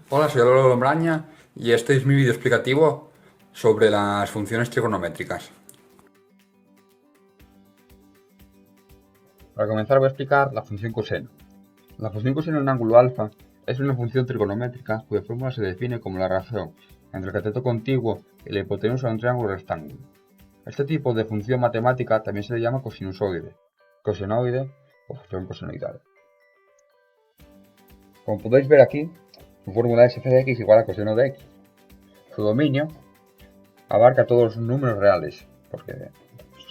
Hola, soy Álvaro Lombraña y este es mi vídeo explicativo sobre las funciones trigonométricas. Para comenzar voy a explicar la función coseno. La función coseno de un ángulo alfa es una función trigonométrica cuya fórmula se define como la razón entre el cateto contiguo y la hipotenusa de un triángulo rectángulo. Este tipo de función matemática también se le llama cosinusoide, cosenoide o función cosenoidal. Como podéis ver aquí, su fórmula es f de x igual a coseno de x. Su dominio abarca todos los números reales, porque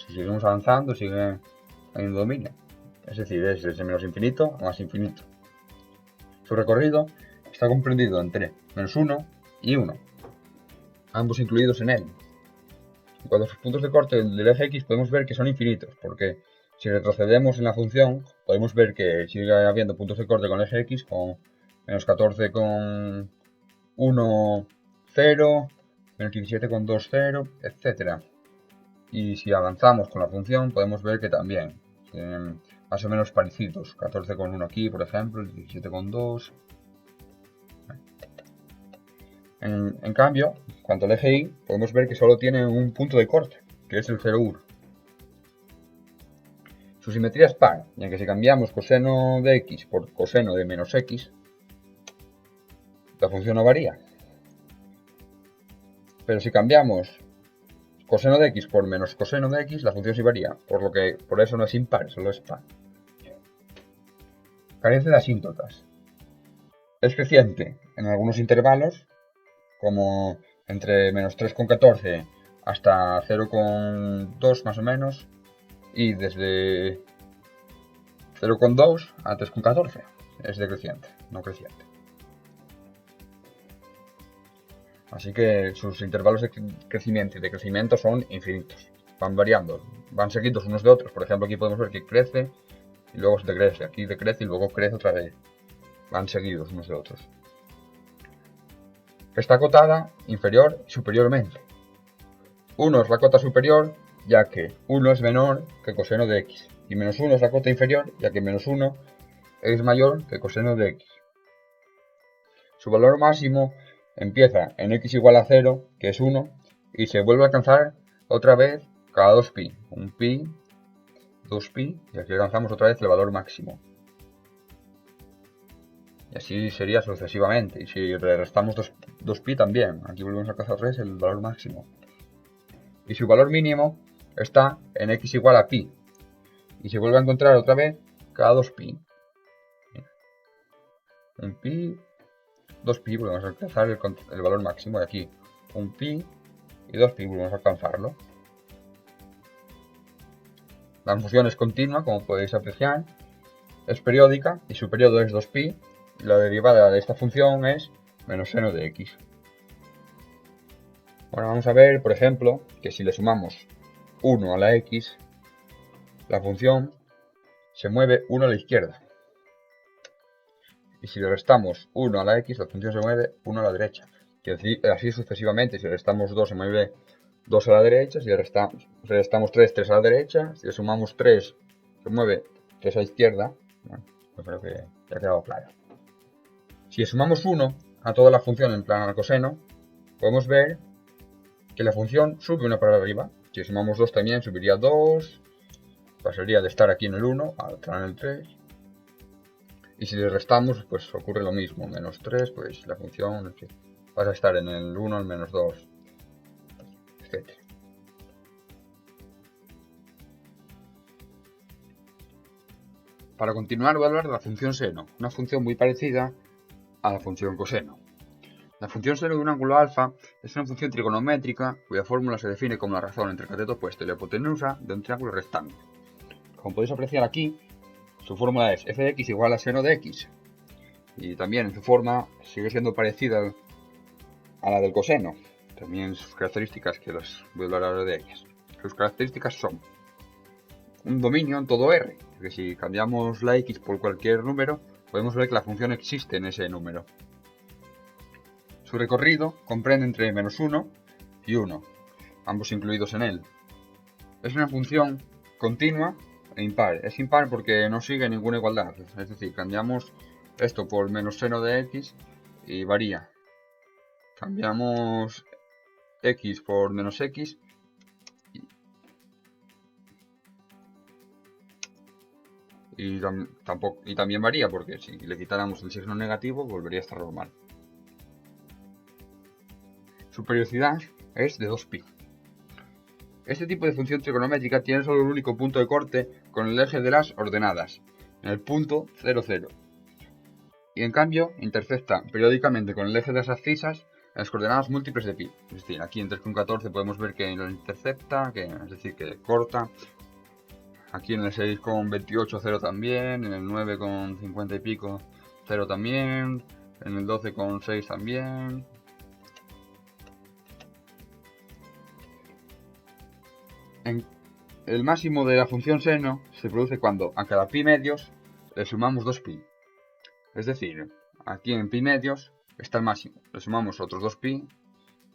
si seguimos avanzando sigue habiendo dominio. Es decir, es desde menos infinito a más infinito. Su recorrido está comprendido entre -1 y 1, ambos incluidos en él. En cuanto a sus puntos de corte del eje X podemos ver que son infinitos, porque si retrocedemos en la función podemos ver que sigue habiendo puntos de corte con el eje X con -14 con 1, 0, -17 con 2, 0, etc. Y si avanzamos con la función podemos ver que también tienen más o menos parecidos. 14 con 1 aquí, por ejemplo, 17 con 2. En cambio, en cuanto al eje Y, podemos ver que solo tiene un punto de corte, que es el 0, 1. Su simetría es par, ya que si cambiamos coseno de x por coseno de menos x, la función no varía. Pero si cambiamos coseno de x por menos coseno de x, la función sí varía, por eso no es impar, solo es par. Carece de asíntotas. Es creciente en algunos intervalos, como entre -3,14 hasta 0,2 más o menos, y desde 0,2 a 3,14 es decreciente, no creciente. Así que sus intervalos de crecimiento y decrecimiento son infinitos, van variando, van seguidos unos de otros. Por ejemplo, aquí podemos ver que crece y luego se decrece, aquí decrece y luego crece otra vez, van seguidos unos de otros. Está acotada inferior y superiormente. 1 es la cota superior, ya que 1 es menor que coseno de x, y -1 es la cota inferior, ya que -1 es mayor que coseno de x. Su valor máximo empieza en x igual a 0, que es 1, y se vuelve a alcanzar otra vez cada 2pi. 1pi, 2pi, y aquí alcanzamos otra vez el valor máximo. Y así sería sucesivamente. Y si le restamos 2pi también, aquí volvemos a alcanzar otra vez el valor máximo. Y su valor mínimo está en x igual a pi. Y se vuelve a encontrar otra vez cada 2pi. 1pi, 2pi, volvemos a alcanzar el valor máximo de aquí. 1pi y 2pi, volvemos a alcanzarlo. La función es continua, como podéis apreciar. Es periódica y su periodo es 2pi. Y la derivada de esta función es menos seno de x. Ahora vamos a ver, por ejemplo, que si le sumamos 1 a la x, la función se mueve 1 a la izquierda. Y si le restamos 1 a la x, la función se mueve 1 a la derecha. Y así sucesivamente. Si le restamos 2, se mueve 2 a la derecha. Si le restamos 3, 3 a la derecha. Si le sumamos 3, se mueve 3 a la izquierda. Bueno, yo creo que ya ha quedado claro. Si le sumamos 1 a toda la función en plan al coseno, podemos ver que la función sube una para arriba. Si le sumamos 2 también subiría 2. Pasaría de estar aquí en el 1 a estar en el 3. Y si le restamos, pues ocurre lo mismo. Menos 3, pues la función pasa a estar en el 1 al menos 2, etc. Para continuar voy a hablar de la función seno, una función muy parecida a la función coseno. La función seno de un ángulo alfa es una función trigonométrica cuya fórmula se define como la razón entre el cateto opuesto y la hipotenusa de un triángulo rectángulo. Como podéis apreciar aquí, su fórmula es f de x igual a seno de x. Y también en su forma sigue siendo parecida a la del coseno. También sus características, que las voy a hablar ahora de ellas. Sus características son un dominio en todo R, porque si cambiamos la x por cualquier número, podemos ver que la función existe en ese número. Su recorrido comprende entre -1 y 1, ambos incluidos en él. Es una función continua e impar. Es impar porque no sigue ninguna igualdad, es decir, cambiamos esto por menos seno de x y varía. Cambiamos x por menos x y también varía, porque si le quitáramos el signo negativo volvería a estar normal. Su periodicidad es de 2π. Este tipo de función trigonométrica tiene solo un único punto de corte con el eje de las ordenadas, en el punto 0, 0. Y en cambio intersecta periódicamente con el eje de las abscisas en las coordenadas múltiples de pi. Es decir, aquí en 3,14 podemos ver que lo intercepta, es decir, que corta. Aquí en el 6,28 0 también, en el 9,50 y pico 0 también, en el 12,6 también. El máximo de la función seno se produce cuando a cada pi medios le sumamos 2π. Es decir, aquí en pi medios está el máximo. Le sumamos otros 2π,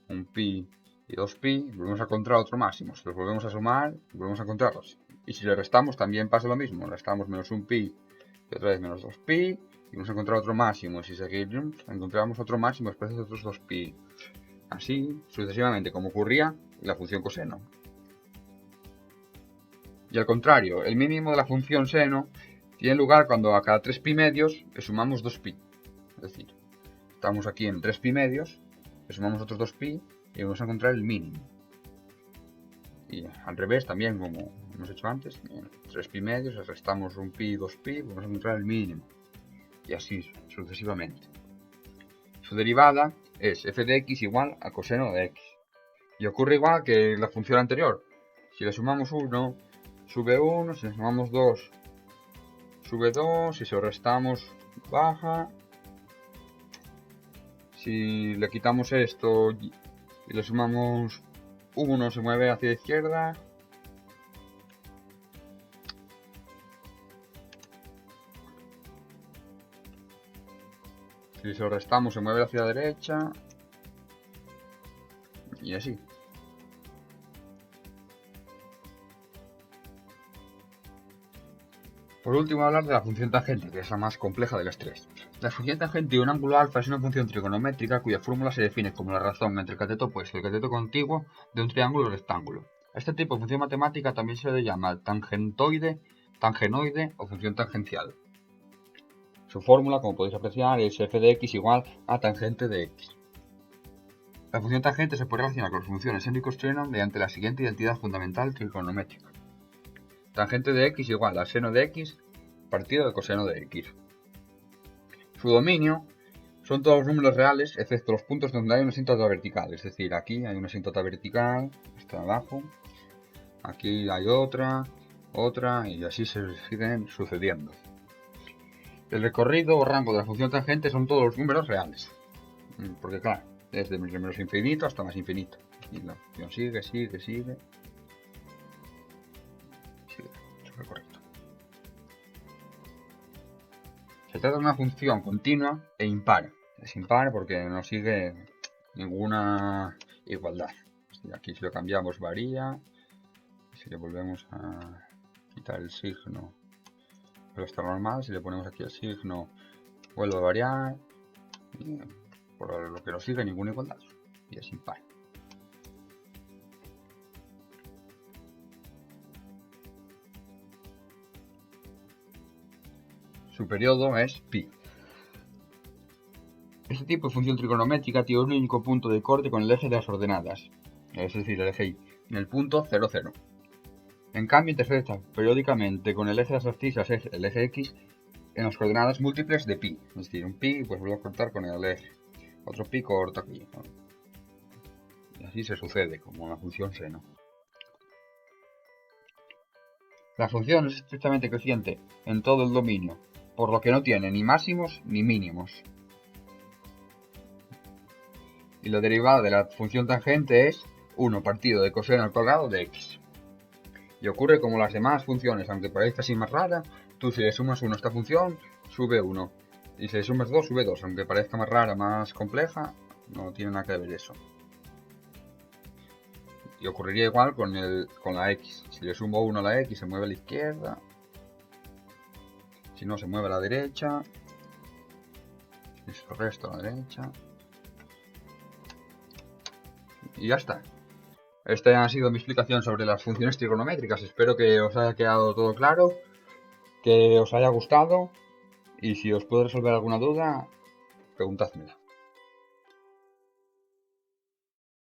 un pi y 2π, volvemos a encontrar otro máximo. Si los volvemos a sumar, volvemos a encontrarlos. Y si le restamos también pasa lo mismo. Le restamos menos un pi y otra vez menos 2π, y vamos a encontrar otro máximo. Si seguimos, encontramos otro máximo después de otros 2π. Así sucesivamente, como ocurría en la función coseno. Y al contrario, el mínimo de la función seno tiene lugar cuando a cada 3π medios le sumamos 2π. Es decir, estamos aquí en 3π medios, le sumamos otros 2π y vamos a encontrar el mínimo. Y al revés también, como hemos hecho antes, en 3π medios le restamos un pi y 2π, vamos a encontrar el mínimo. Y así sucesivamente. Su derivada es f de x igual a coseno de x. Y ocurre igual que la función anterior. Si le sumamos 1, sube 1, si le sumamos 2, sube 2, si se lo restamos, baja. Si le quitamos esto y le sumamos 1, se mueve hacia la izquierda. Si se lo restamos, se mueve hacia la derecha. Y así. Por último, hablar de la función tangente, que es la más compleja de las tres. La función tangente de un ángulo alfa es una función trigonométrica cuya fórmula se define como la razón entre el cateto opuesto y el cateto contiguo de un triángulo rectángulo. A este tipo de función matemática también se le llama tangenoide o función tangencial. Su fórmula, como podéis apreciar, es f de x igual a tangente de x. La función tangente se puede relacionar con las funciones seno y coseno mediante la siguiente identidad fundamental trigonométrica. Tangente de x igual a seno de x partido de coseno de x. Su dominio son todos los números reales, excepto los puntos donde hay una asíntota vertical. Es decir, aquí hay una asíntota vertical, está abajo, aquí hay otra, y así se siguen sucediendo. El recorrido o rango de la función tangente son todos los números reales. Porque claro, desde menos infinito hasta más infinito. Y la función sigue. Eso es correcto. Se trata de una función continua e impar. Es impar porque no sigue ninguna igualdad. Aquí si lo cambiamos varía. Si le volvemos a quitar el signo, pero está normal. Si le ponemos aquí el signo, vuelve a variar. Y por lo que no sigue ninguna igualdad. Y es impar. Su periodo es pi. Este tipo de función trigonométrica tiene un único punto de corte con el eje de las ordenadas, es decir, el eje y, en el punto 0, 0. En cambio, intersecta periódicamente con el eje de las abscisas, el eje x, en las coordenadas múltiples de pi. Es decir, un pi, pues vuelve a cortar con el eje. Otro pi corta aquí, ¿no? Y así se sucede, como una función seno. La función es estrictamente creciente en todo el dominio, por lo que no tiene ni máximos ni mínimos. Y la derivada de la función tangente es 1 partido de coseno al cuadrado de x. Y ocurre como las demás funciones, aunque parezca así más rara, tú si le sumas 1 a esta función, sube 1. Y si le sumas 2, sube 2. Aunque parezca más rara, más compleja, no tiene nada que ver eso. Y ocurriría igual con la x. Si le sumo 1 a la x, se mueve a la izquierda. Si no, se mueve a la derecha. Si el resto a la derecha. Y ya está. Esta ha sido mi explicación sobre las funciones trigonométricas. Espero que os haya quedado todo claro, que os haya gustado. Y si os puedo resolver alguna duda, preguntádmela.